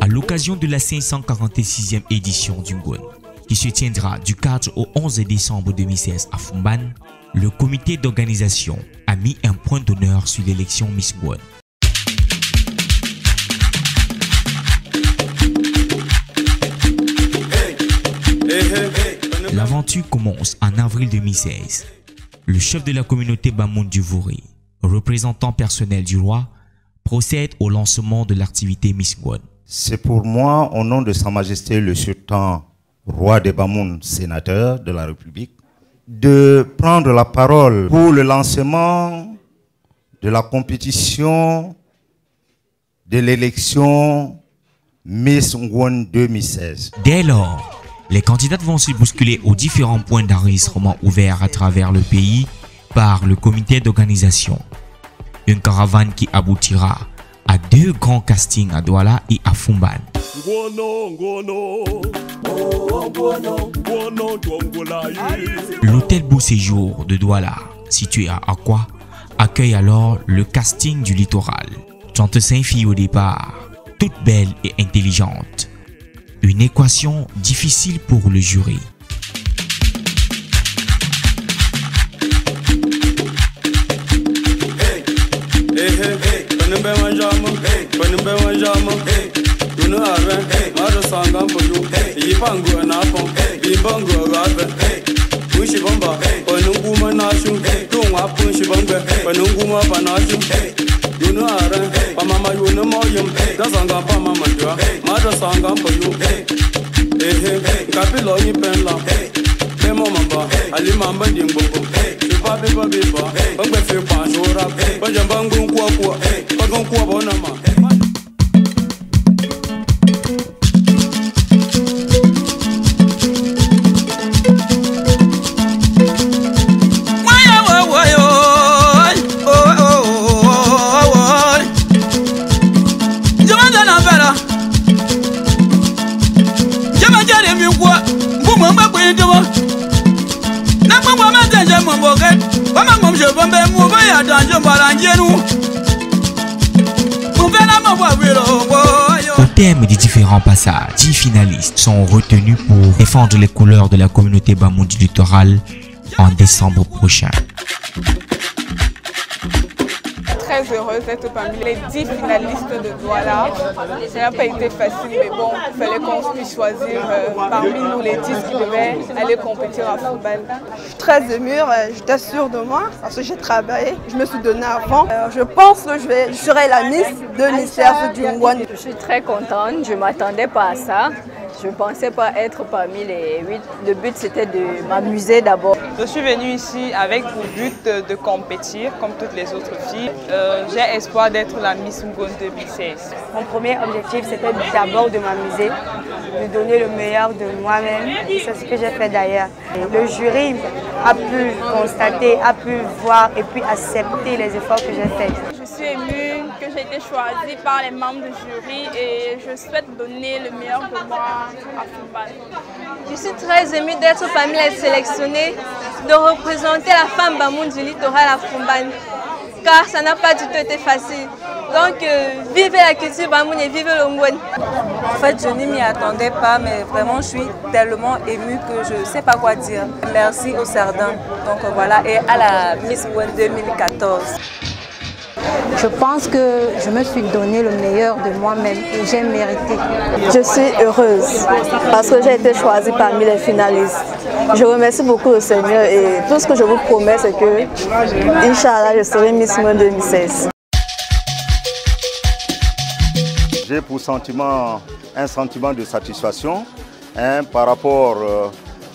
À l'occasion de la 546e édition du Ngwon, qui se tiendra du 4 au 11 décembre 2016 à Fumban, le comité d'organisation a mis un point d'honneur sur l'élection Miss Ngwon. L'aventure commence en avril 2016. Le chef de la communauté Bamoun du Vouri, représentant personnel du roi, procède au lancement de l'activité Miss Ngwon. C'est pour moi, au nom de Sa Majesté le Sultan, roi des Bamoun, sénateur de la République, de prendre la parole pour le lancement de la compétition de l'élection Miss Ngwon 2016. Dès lors, les candidates vont se bousculer aux différents points d'enregistrement ouverts à travers le pays par le comité d'organisation. Une caravane qui aboutira à 2 grands castings à Douala et à Fumban. L'hôtel Beau Séjour de Douala, situé à Akwa, accueille alors le casting du littoral. 35 filles au départ, toutes belles et intelligentes. Une équation difficile pour le jury. Au terme des différents passages, 10 finalistes sont retenus pour défendre les couleurs de la communauté Bamoun du littoral en décembre prochain. Très heureuse d'être parmi les 10 finalistes de Douala. Ça n'a pas été facile, mais bon, il fallait qu'on puisse choisir parmi nous les 10 qui devaient aller compétir à Fumban. Je suis très émue, j'étais sûre de moi parce que j'ai travaillé, je me suis donnée à fond. Je pense que je serai la Miss de l'ICF du Ngwon. Je suis très contente, je ne m'attendais pas à ça. Je ne pensais pas être parmi les 8. Le but, c'était de m'amuser d'abord. Je suis venue ici avec pour but de compétir comme toutes les autres filles. J'ai espoir d'être la Miss Ngwon 2016. Mon premier objectif, c'était d'abord de m'amuser, de donner le meilleur de moi-même. C'est ce que j'ai fait d'ailleurs. Le jury a pu constater, a pu voir et puis accepter les efforts que j'ai faits. Je suis émue que j'ai été choisie par les membres du jury et je souhaite donner le meilleur de moi à Fumban. Je suis très émue d'être parmi les sélectionnés, de représenter la femme Bamoun du littoral à Fumban, car ça n'a pas du tout été facile. Donc, vivez la culture Bamoun et vivez le Ngwon. En fait, je ne m'y attendais pas, mais vraiment, je suis tellement émue que je ne sais pas quoi dire. Merci au Sardin. Donc voilà, et à la Miss Ngwon 2014. Je pense que je me suis donné le meilleur de moi-même et j'ai mérité. Je suis heureuse parce que j'ai été choisie parmi les finalistes. Je remercie beaucoup le Seigneur et tout ce que je vous promets, c'est que, Inch'Allah, je serai Miss Ngwon 2016. J'ai pour sentiment un sentiment de satisfaction par rapport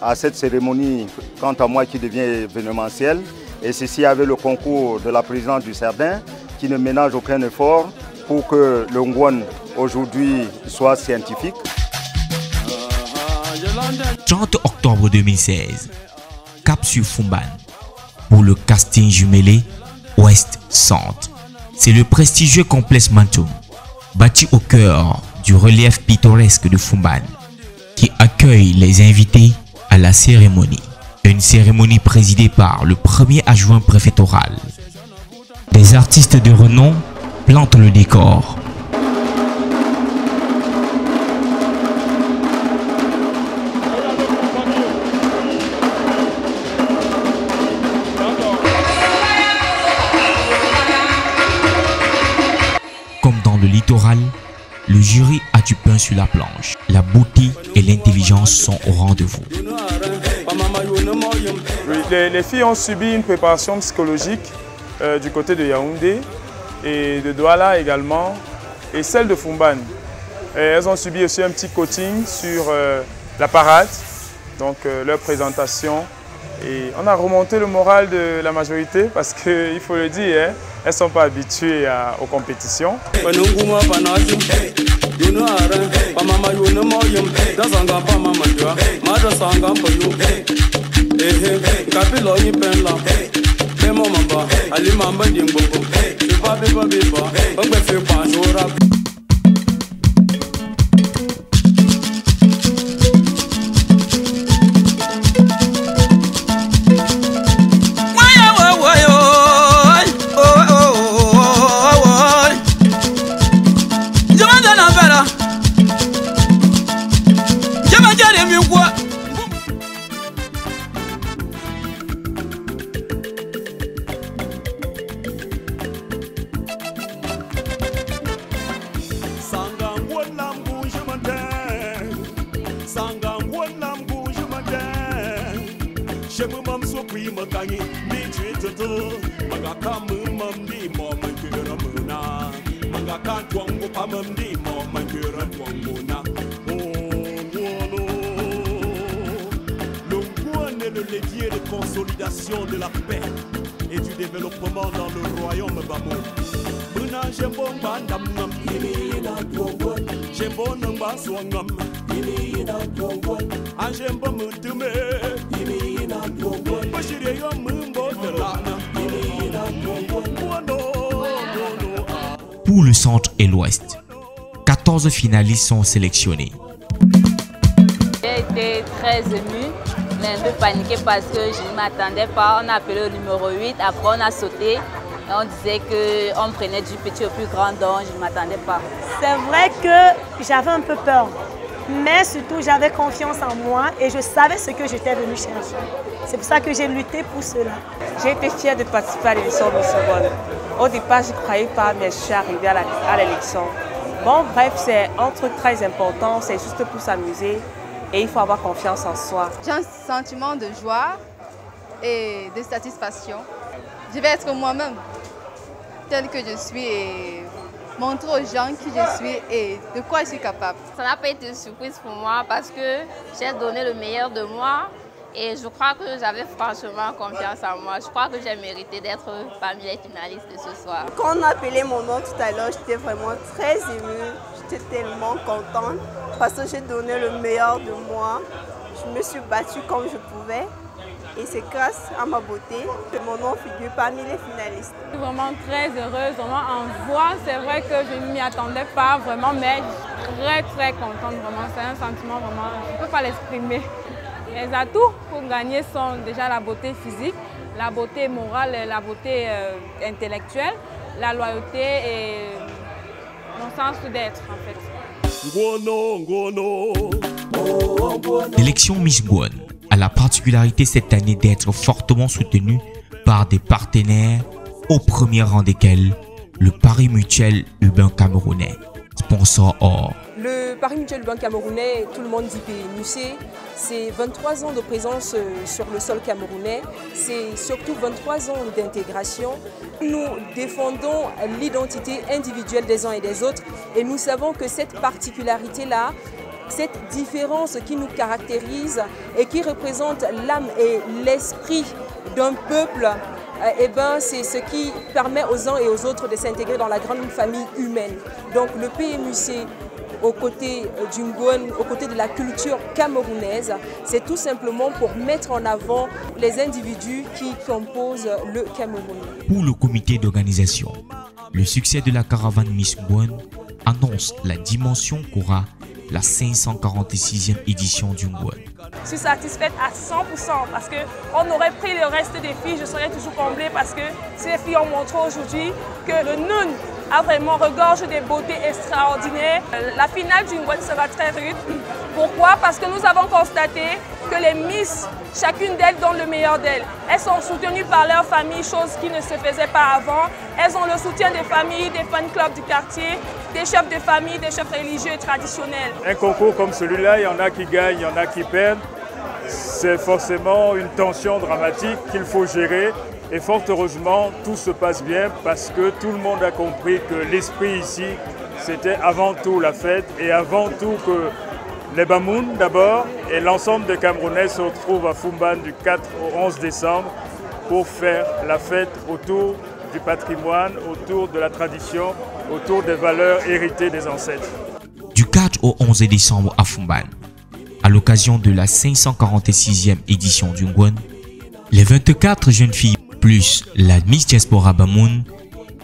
à cette cérémonie, quant à moi, qui devient événementielle. Et ceci avec le concours de la présidente du Sardin, qui ne ménage aucun effort pour que le Ngwon aujourd'hui soit scientifique. 30 octobre 2016, cap sur Fumban pour le casting jumelé Ouest-Centre. C'est le prestigieux complexe Mantum, bâti au cœur du relief pittoresque de Fumban, qui accueille les invités à la cérémonie. Une cérémonie présidée par le premier adjoint préfectoral. Des artistes de renom plantent le décor. Comme dans le littoral, le jury a du pain sur la planche. La beauté et l'intelligence sont au rendez-vous. Les filles ont subi une préparation psychologique du côté de Yaoundé et de Douala également, et celle de Fumban. Elles ont subi aussi un petit coaching sur la parade, donc leur présentation. Et on a remonté le moral de la majorité parce qu'il faut le dire, hein, elles ne sont pas habituées aux compétitions. Le levier de consolidation de la paix et du développement dans le royaume Bamo. Pour le centre et l'ouest, 14 finalistes sont sélectionnés. J'ai été très émue, mais un peu paniquée parce que je ne m'attendais pas. On a appelé le numéro 8, après on a sauté. Et on disait qu'on prenait du petit au plus grand, donc je ne m'attendais pas. C'est vrai que j'avais un peu peur, mais surtout j'avais confiance en moi et je savais ce que j'étais venue chercher. C'est pour ça que j'ai lutté pour cela. J'ai été fière de participer à l'élection de seconde. Au départ, je ne croyais pas, mais je suis arrivée à l'élection. Bon, bref, c'est un truc très important, c'est juste pour s'amuser et il faut avoir confiance en soi. J'ai un sentiment de joie et de satisfaction. Je vais être moi-même, tel que je suis, et montrer aux gens qui je suis et de quoi je suis capable. Ça n'a pas été une surprise pour moi parce que j'ai donné le meilleur de moi et je crois que j'avais franchement confiance en moi. Je crois que j'ai mérité d'être parmi les finalistes de ce soir. Quand on a appelé mon nom tout à l'heure, j'étais vraiment très émue. J'étais tellement contente parce que j'ai donné le meilleur de moi. Je me suis battue comme je pouvais. Et c'est grâce à ma beauté que mon nom figure parmi les finalistes. Je suis vraiment très heureuse, vraiment en voix. C'est vrai que je ne m'y attendais pas vraiment, mais très contente vraiment. C'est un sentiment vraiment, je ne peux pas l'exprimer. Les atouts pour gagner sont déjà la beauté physique, la beauté morale, la beauté intellectuelle, la loyauté et mon sens d'être en fait. L'élection Miss Gouane a la particularité cette année d'être fortement soutenue par des partenaires, au premier rang desquels le Pari Mutuel Urbain Camerounais, sponsor or. Le Pari Mutuel Urbain Camerounais, tout le monde dit PMUC, c'est 23 ans de présence sur le sol camerounais, c'est surtout 23 ans d'intégration. Nous défendons l'identité individuelle des uns et des autres et nous savons que cette particularité-là, cette différence qui nous caractérise et qui représente l'âme et l'esprit d'un peuple, c'est ce qui permet aux uns et aux autres de s'intégrer dans la grande famille humaine. Donc le PMUC, aux côtés du Ngouane, aux côtés de la culture camerounaise, c'est tout simplement pour mettre en avant les individus qui composent le Cameroun. Pour le comité d'organisation, le succès de la caravane Miss Gouane annonce la dimension qu'aura la 546e édition du Ngouane. Je suis satisfaite à 100% parce qu'on aurait pris le reste des filles, je serais toujours comblée parce que ces filles ont montré aujourd'hui que le Noun a vraiment regorge des beautés extraordinaires. La finale du Ngouane sera très rude. Pourquoi? Parce que nous avons constaté que les Miss, chacune d'elles donne le meilleur d'elles. Elles sont soutenues par leur famille, chose qui ne se faisait pas avant. Elles ont le soutien des familles, des fan clubs du quartier, des chefs de famille, des chefs religieux et traditionnels. Un concours comme celui-là, il y en a qui gagnent, il y en a qui perdent. C'est forcément une tension dramatique qu'il faut gérer. Et fort heureusement, tout se passe bien parce que tout le monde a compris que l'esprit ici, c'était avant tout la fête et avant tout que les Bamoun d'abord et l'ensemble des Camerounais se retrouvent à Foumban du 4 au 11 décembre pour faire la fête autour du patrimoine, autour de la tradition, autour des valeurs héritées des ancêtres. Du 4 au 11 décembre à Foumban, à l'occasion de la 546e édition du Ngouane, les 24 jeunes filles plus la Miss Diaspora Bamoun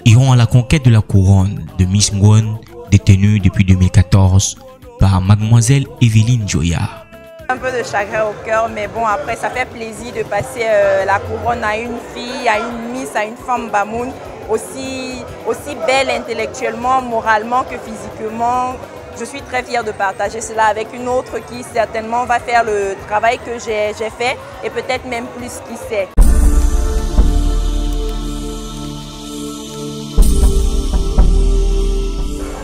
iront à la conquête de la couronne de Miss Ngouane détenue depuis 2014 par Mademoiselle Evelyne Joya. Un peu de chagrin au cœur, mais bon, après ça fait plaisir de passer la couronne à une fille, à une Miss, à une femme Bamoun, aussi belle intellectuellement, moralement que physiquement. Je suis très fière de partager cela avec une autre qui certainement va faire le travail que j'ai fait et peut-être même plus, qui sait.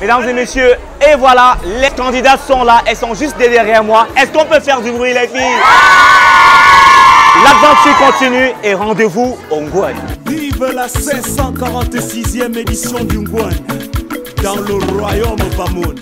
Mesdames et messieurs, et voilà, les candidats sont là, elles sont juste derrière moi. Est-ce qu'on peut faire du bruit les filles? L'aventure continue et rendez-vous au Ngouane. Vive la 546e édition du Ngouane dans le royaume Bamoun.